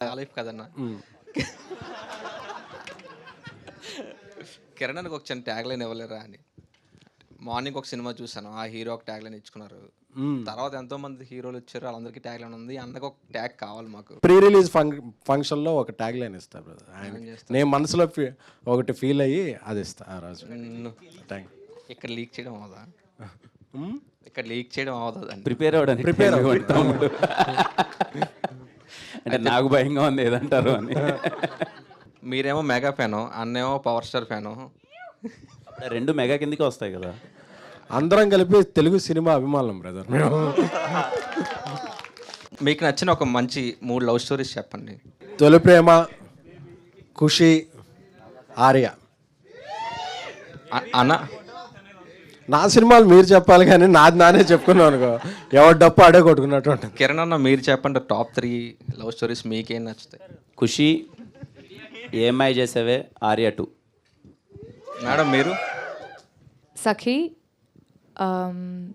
Olive కదన్నా. కిరణ్ అన్నకి ఒక చిన్న ట్యాగ్ లైన్ ఇవ్వలేరా అని. మార్నింగ్ ఒక సినిమా చూసాను, ఆ హీరో ఒక ట్యాగ్ లైన్ ఇచ్చుకున్నారు. తర్వాత ఎంతో మంది హీరోలు వచ్చారు, వాళ్ళందరికీ ట్యాగ్ లైన్ ఉంది. అన్నకు ఒక ట్యాగ్ కావాలి మాకు. ప్రీ రిలీజ్ ఫంక్షన్ లో ఒక ట్యాగ్ లైన్ ఇస్తా బ్రదర్. నేను మనసులో ఒకటి ఫీల్ అయ్యి అది ఇస్తా ఆ రోజు. ఇక్కడ లీక్ చేయడం అవదా? ఇక్కడ లీక్ చేయడం అవదా? ప్రిపేర్ అంటే నాకు భయంగా ఉంది ఏదంటారు అని. మీరేమో మెగా ఫ్యాను, అన్నేమో పవర్ స్టార్ ఫ్యాను. రెండు మెగా కిందకి వస్తాయి కదా. అందరం కలిపి తెలుగు సినిమా అభిమానులం బ్రదర్. మీకు నచ్చిన ఒక మంచి 3 లవ్ స్టోరీస్ చెప్పండి. తొలి ప్రేమ, ఖుషి, ఆర్య. అన్న నా సినిమాలు మీరు చెప్పాలి కానీ నాది నానే చెప్పుకున్నాను అనుకో, ఎవరు డప్పు ఆడే కొట్టుకున్నట్టు ఉంటుంది. కిరణ్ అన్న మీరు చెప్పండి, టాప్ 3 లవ్ స్టోరీస్ మీకేం నచ్చుతాయి? ఖుషి, ఏఎంఐ చేసేవే, ఆర్య 2. మేడం మీరు? Sakhi,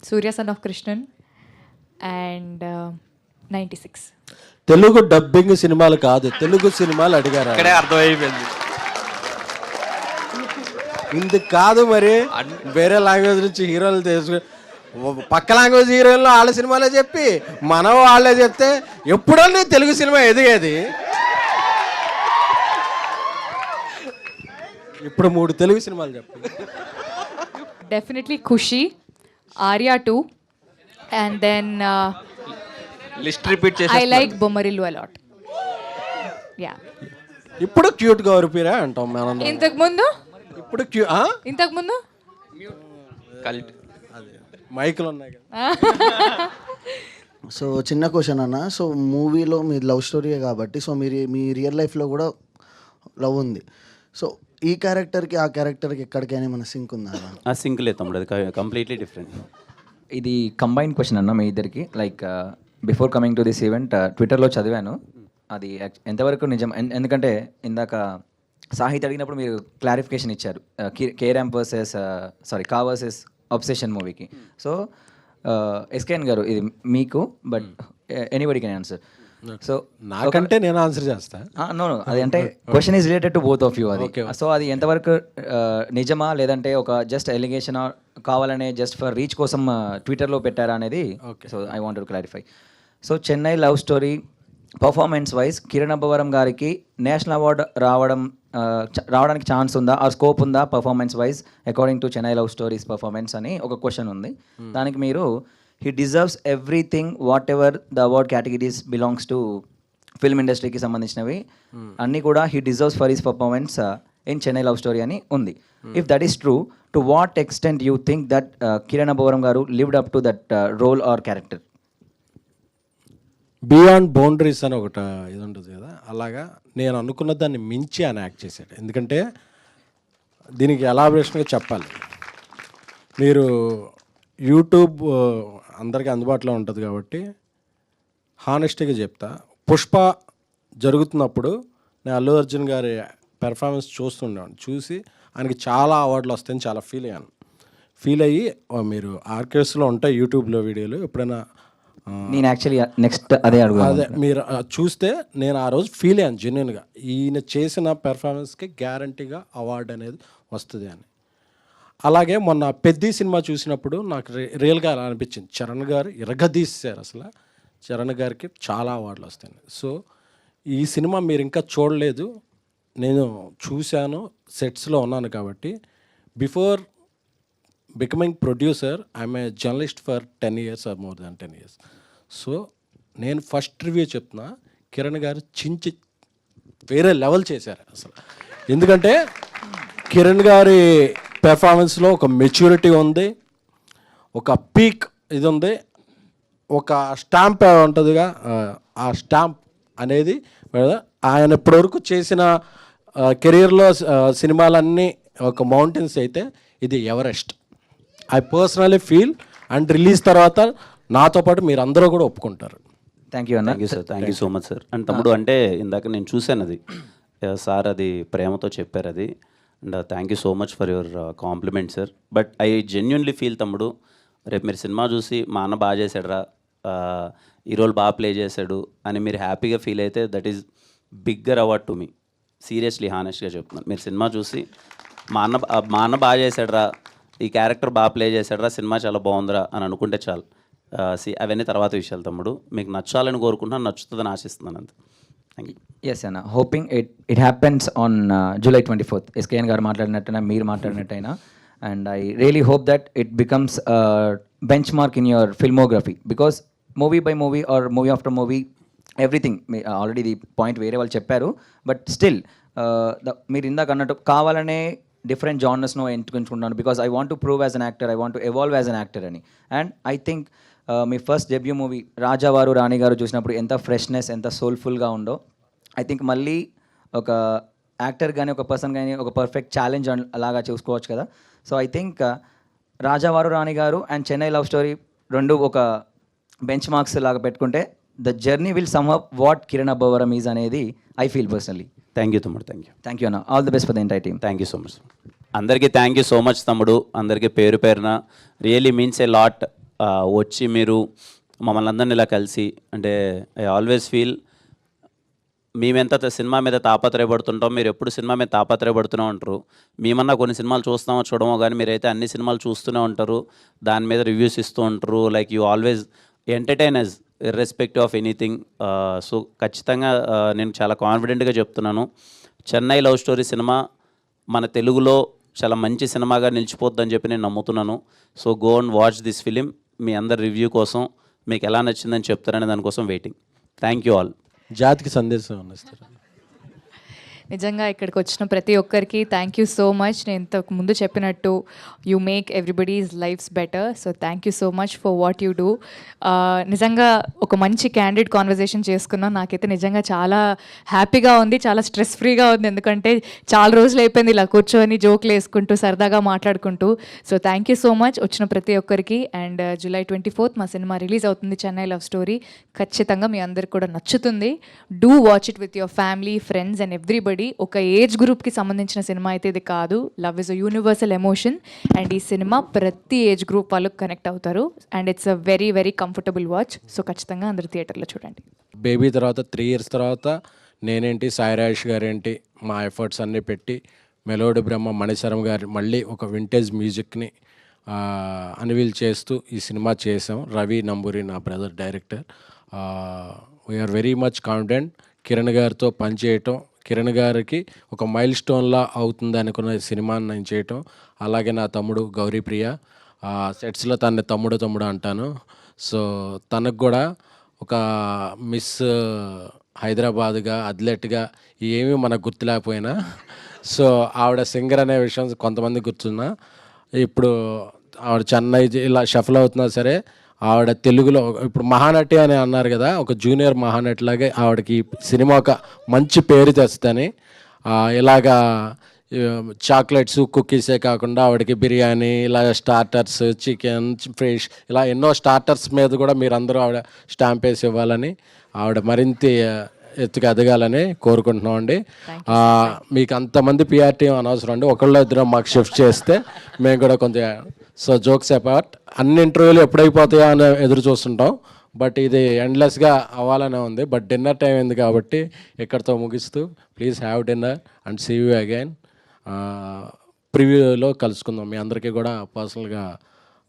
Surya son of Krishnan and 96. Telugu dubbing సినిమాలు కాదు, తెలుగు సినిమాలు అడిగారు. ఇక్కడే అర్థమైపోయింది. ఇందుకు కాదు మరి, వేరే లాంగ్వేజ్ నుంచి హీరోలు తెలుసు, పక్క లాంగ్వేజ్ హీరోయిన్లు వాళ్ళ సినిమాలే చెప్పి మనం వాళ్ళే చెప్తే ఎప్పుడన్నా తెలుగు సినిమా ఎదిగేది. ఇప్పుడు 3 తెలుగు సినిమాలు చెప్పు. Definitely Kushi, Arya 2 and then list repeat చేసి I like Bommarillu a lot. Yeah, ఇప్పుడు క్యూట్ గా ఉరిపిరా అంటాం మనం. ఇంతకు ముందు ఇప్పుడు మైకులు ఉన్నాయి కదా. సో చిన్న క్వశ్చన్ అన్న, సో మూవీలో మీ లవ్ స్టోరీయే కాబట్టి, సో మీరు మీ రియల్ లైఫ్లో కూడా లవ్ ఉంది. సో ఈ క్యారెక్టర్కి ఆ క్యారెక్టర్కి ఎక్కడికైనా మన సింక్ ఉందా? ఆ సింక్ లేదు తమ్ముడు, అది కంప్లీట్లీ డిఫరెంట్. ఇది కంబైన్ క్వశ్చన్ అన్న మీ ఇద్దరికి. Like before coming to this event ట్విట్టర్లో చదివాను, అది ఎంతవరకు నిజం. ఎందుకంటే ఇందాక సాహిత్ అడిగినప్పుడు మీరు క్లారిఫికేషన్ ఇచ్చారు, కే ర్యాంప్ కా వర్సెస్ అబ్సెషన్ మూవీకి. సో ఎస్కేఎన్ గారు ఇది మీకు, but anybody can answer. So నాకంటే నేను ఆన్సర్ చేస్తా. నో అది అంటే question is related to both of you అది. సో అది ఎంతవరకు నిజమా, లేదంటే ఒక జస్ట్ ఎలిగేషన్ కావాలనే జస్ట్ ఫర్ రీచ్ కోసం ట్విట్టర్లో పెట్టారా అనేది. So I want to clarify. So Chennai love story performance wise Kiran Abbavaram గారికి నేషనల్ అవార్డు రావడానికి ఛాన్స్ ఉందా, ఆ స్కోప్ ఉందా performance wise according to Chennai love stories performance అని ఒక క్వశ్చన్ ఉంది. దానికి మీరు he deserves everything whatever the award categories belongs to film ఇండస్ట్రీకి సంబంధించినవి అన్నీ కూడా he deserves for his performance in Chennai love story అని ఉంది. If that is true, to what extent you think that Kiran Abbavaram garu lived up to that role or character? Beyond boundaries అని ఒకటి ఇది ఉంటుంది కదా, అలాగా నేను అనుకున్న దాన్ని మించి ఆయన యాక్ట్ చేశాడు. ఎందుకంటే దీనికి ఎలాబరేషన్గా చెప్పాలి, మీరు యూట్యూబ్ అందరికీ అందుబాటులో ఉంటుంది కాబట్టి హానెస్ట్గా చెప్తా. పుష్ప జరుగుతున్నప్పుడు నేను అల్లు అర్జున్ గారి పెర్ఫార్మెన్స్ చూస్తుండేవాడిని. చూసి ఆయనకి చాలా అవార్డులు వస్తాయని చాలా ఫీల్ అయ్యి, మీరు ఆర్కేస్లో ఉంటాయి యూట్యూబ్లో వీడియోలు, ఎప్పుడైనా నేను యాక్చువల్లీ నెక్స్ట్ అదే మీరు చూస్తే నేను ఆ రోజు ఫీల్ అయ్యాను జెన్యున్గా, ఈయన చేసిన పెర్ఫార్మెన్స్కి గ్యారంటీగా అవార్డు అనేది వస్తుంది అని. అలాగే మొన్న పెద్ది సినిమా చూసినప్పుడు నాకు రియల్గా అలా అనిపించింది, చరణ్ గారు ఇరగదీశారు. అసలు చరణ్ గారికి చాలా అవార్డులు వస్తాయి. సో ఈ సినిమా మీరు ఇంకా చూడలేదు, నేను చూశాను, సెట్స్లో ఉన్నాను కాబట్టి. Before becoming producer I'm a journalist for 10 years or more than 10 years. So నేను ఫస్ట్ రివ్యూ చెప్తున్నా, కిరణ్ గారు చించి వేరే లెవెల్ చేశారు అసలు. ఎందుకంటే కిరణ్ గారి పెర్ఫార్మెన్స్లో ఒక మెచ్యూరిటీ ఉంది, ఒక పీక్ ఇది ఉంది, ఒక స్టాంప్ ఉంటుందిగా, ఆ స్టాంప్ అనేది ఆయన ఇప్పటివరకు చేసిన కెరీర్లో సినిమాలన్నీ ఒక మౌంటైన్స్ అయితే ఇది Everest. I personally feel, and release తర్వాత నాతో పాటు మీరు అందరూ కూడా ఒప్పుకుంటారు. థ్యాంక్ యూ అన్న. Thank you so much sir. And తమ్ముడు, అంటే ఇందాక నేను చూశాను అది సార్, అది ప్రేమతో చెప్పారు అది. And thank you so much for your compliment sir. But I genuinely feel తమ్ముడు, రేపు మీరు సినిమా చూసి మా అన్న బాగా చేశాడురా, ఈ రోల్ బాగా ప్లే చేశాడు అని మీరు హ్యాపీగా ఫీల్ అయితే that is bigger award to me. Seriously హానెస్ట్గా చెప్తున్నాను. మీరు సినిమా చూసి మా అన్న బాగా చేశాడురా, ఈ క్యారెక్టర్ బాగా ప్లే చేశాడురా, సినిమా చాలా బాగుందిరా అని అనుకుంటే చాలు. అవన్నీ తర్వాత విషయాలు తమ్ముడు. మీకు నచ్చాలని కోరుకుంటున్నాను, నచ్చుతుందని ఆశిస్తున్నాను అంతే. Thank you. ఎస్ అన్న, hoping it happens on July 24th. SKN garu మాట్లాడినట్టయినా మీరు మాట్లాడినట్టయినా, and I really hope that it becomes benchmark in your filmography, because movie by movie or movie after movie everything already the point వేరే వాళ్ళు చెప్పారు, but still మీరు ఇందాక అన్నట్టు కావాలనే డిఫరెంట్ జానర్స్ను ఎంచుకుంటున్నాను, because I want to prove as an actor, I want to evolve as an actor అని. And I think me first debut movie రాజావారు రాణి గారు చూసినప్పుడు ఎంత ఫ్రెష్నెస్, ఎంత సోల్ఫుల్గా ఉందో, ఐ థింక్ మళ్ళీ ఒక యాక్టర్ కానీ ఒక పర్సన్ కానీ ఒక పర్ఫెక్ట్ ఛాలెంజ్ అలాగా చూసుకోవచ్చు కదా. సో ఐ థింక్ రాజావారు రాణి గారు అండ్ చెన్నై లవ్ స్టోరీ రెండు ఒక బెంచ్ మార్క్స్ లాగా పెట్టుకుంటే the journey will sum up what Kiran Abbavaram is అనేది I feel personally. Thank you తమ్ముడు. థ్యాంక్ యూ అన్న. All the best for the entire team. Thank you so much. అందరికీ థ్యాంక్ యూ సో మచ్ తమ్ముడు. అందరికీ పేరు పేరున రియలీ మీన్స్ ఏ లాట్. వచ్చి మీరు మమ్మల్ని అందరిని ఇలా కలిసి, అంటే ఐ ఆల్వేస్ ఫీల్ మేమెంత సినిమా మీద తాపత్రయపడుతుంటాం, మీరు ఎప్పుడు సినిమా మీద తాపత్రయపడుతూనే ఉంటారు. మేమన్నా కొన్ని సినిమాలు చూస్తామో చూడమో కానీ మీరైతే అన్ని సినిమాలు చూస్తూనే ఉంటారు, దాని మీద రివ్యూస్ ఇస్తూ ఉంటారు. Like you always entertain us irrespective of anything. So ఖచ్చితంగా నేను చాలా కాన్ఫిడెంట్గా చెప్తున్నాను, చెన్నై లవ్ స్టోరీ సినిమా మన తెలుగులో చాలా మంచి సినిమాగా నిలిచిపోద్దని చెప్పి నేను నమ్ముతున్నాను. So go and watch this film. మీ అందరి రివ్యూ కోసం, మీకు ఎలా నచ్చిందని చెప్తారనే దానికోసం వెయిటింగ్. Thank you all. జాతికి సందేశం అందిస్తారు. నిజంగా ఇక్కడికి వచ్చిన ప్రతి ఒక్కరికి థ్యాంక్ యూ సో మచ్. నేను ఇంతకు ముందు చెప్పినట్టు you make everybody's lives better. So thank you so much for what you do. నిజంగా ఒక మంచి క్యాండిడ్ కాన్వర్జేషన్ చేసుకున్నాం. నాకైతే నిజంగా చాలా హ్యాపీగా ఉంది, చాలా స్ట్రెస్ ఫ్రీగా ఉంది, ఎందుకంటే చాలా రోజులు అయిపోయింది ఇలా కూర్చొని జోక్లు వేసుకుంటూ సరదాగా మాట్లాడుకుంటూ. So thank you so much వచ్చిన ప్రతి ఒక్కరికి. అండ్ July 24th మా సినిమా రిలీజ్ అవుతుంది, చెన్నై లవ్ స్టోరీ. ఖచ్చితంగా మీ అందరికి కూడా నచ్చుతుంది. Do watch it with your family, friends and everybody. ఒక ఏజ్ గ్రూప్కి సంబంధించిన సినిమా అయితే ఇది కాదు. Love is a universal emotion and ఈ సినిమా ప్రతి ఏజ్ గ్రూప్ వాళ్ళకి కనెక్ట్ అవుతారు. And it's a very very comfortable watch. So ఖచ్చితంగా అందరు థియేటర్లో చూడండి. బేబీ తర్వాత 3 years తర్వాత నేనేంటి, సాయి రాజేష్ గారేంటి, మా ఎఫర్ట్స్ అన్నీ పెట్టి మెలోడీ బ్రహ్మ మణిశరం గారి మళ్ళీ ఒక వింటేజ్ మ్యూజిక్ని అన్వీల్ చేస్తూ ఈ సినిమా చేసాం. రవి నంబూరి నా brother director. We are very much confident Kiran గారితో పనిచేయటం. కిరణ్ గారికి ఒక మైల్ స్టోన్లా అవుతుంది అనుకున్న సినిమాని నేను చేయటం. అలాగే నా తమ్ముడు గౌరీప్రియ, సెట్స్లో తన తమ్ముడు అంటాను. సో తనకు కూడా ఒక మిస్ హైదరాబాద్గా అథ్లెట్గా ఏమీ మనకు గుర్తులేకపోయినా, సో ఆవిడ సింగర్ అనే విషయం కొంతమంది గుర్తున్నా, ఇప్పుడు ఆవిడ చెన్నై ఇలా షఫల్ అవుతున్నా సరే ఆవిడ తెలుగులో ఇప్పుడు మహానటి అని అన్నారు కదా, ఒక జూనియర్ మహానటి లాగే ఆవిడకి సినిమా ఒక మంచి పేరు తెస్తుందని, ఇలాగా చాక్లెట్స్ కుకీసే కాకుండా ఆవిడకి బిర్యానీ, ఇలా స్టార్టర్స్, చికెన్, ఫిష్, ఇలా ఎన్నో స్టార్టర్స్ మీద కూడా మీరందరూ ఆవిడ స్టాంప్ వేసి ఇవ్వాలని, ఆవిడ మరింత ఎత్తుకు ఎదగాలని కోరుకుంటున్నాం అండి. మీకు అంతమంది పిఆర్ టీం అనవసరం అండి, ఒకళ్ళో ఇద్దరు మాకు షిఫ్ట్ చేస్తే మేము కూడా కొంచెం. సో జోక్స్ అపార్ట్, అన్ని ఇంటర్వ్యూలు ఎప్పుడైపోతాయో అని ఎదురు చూస్తుంటాం, బట్ ఇది ఎండ్లెస్గా అవ్వాలనే ఉంది. బట్ డిన్నర్ టైం అయింది కాబట్టి ఇక్కడితో ముగిస్తూ please have dinner and see you again. ప్రివ్యూలో కలుసుకుందాం. మీ అందరికీ కూడా పర్సనల్గా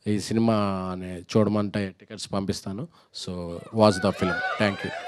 ఈ సినిమాని చూడమంటే టికెట్స్ పంపిస్తాను. So watch the film. Thank you.